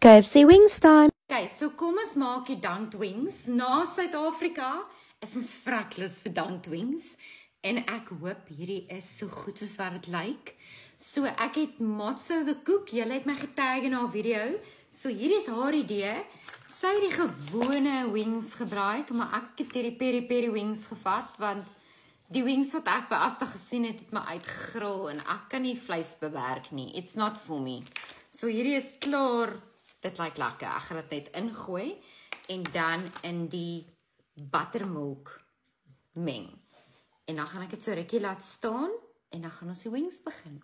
KFC Wings time. Okay, so kom ons maak die dunked wings. Na Suid-Afrika is ons vraklus vir dunked wings. En ek hoop hierdie is so goed soos wat dit lyk. So ek het Motso the Cook, julle het my getag in haar video. So hierdie is haar idee. Sy het die gewone wings gebruik, maar ek het hierdie peri-peri wings gevat, want die wings wat ek by Asta gesien het, het my uitgegril en ek kan nie vleis bewerk nie. It's not for me. So hierdie is klaar. Dit lyk lekker. Ek gaan dit net ingooi en dan in die buttermilk meng. En dan gaan ek dit so rukkie laat staan en dan gaan ons die wings begin.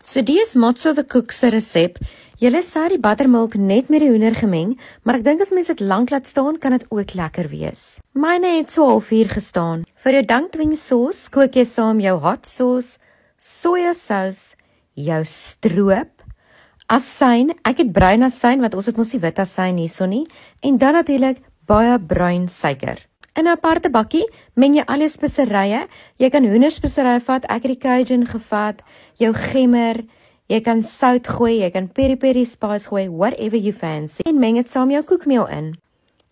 So die is Motso the Cook se resep. Julle sê die buttermilk net met die hoender gemeng, maar ek dink as mens dit lank laat staan, kan dit ook lekker wees. Myne het so halfuur gestaan. Vir jou dunked wing sauce kook jy saam jou hot sauce, sojasous, jou stroop, asyn. Ek het bruin asyn want ons het mos nie wit asyn hierso nie, en dan natuurlik baie bruin suiker. In 'n aparte bakkie meng jy al jou speserye. Jy kan hoenderspeserye vat, ek het die Cajun gevat, jou gemmer, jy kan sout gooi, jy kan peri-peri spice gooi, whatever you fancy. En meng dit saam jou koekmeel in.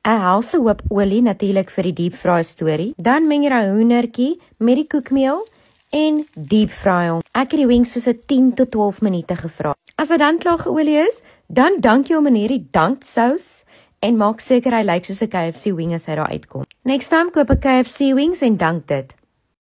'n helse hoop olie natuurlik vir die deep fry storie. Dan meng jy daai hoendertjie met die koekmeel en deep fry hom. Ek het die wings so 10 tot 12 minute gevra. As dit dan klaar geolie is, dan dank jy hom in hierdie dunked sous en maak seker hy lyk soos 'n KFC wing as hy daar uitkom. Next time koop ek KFC wings en dank dit.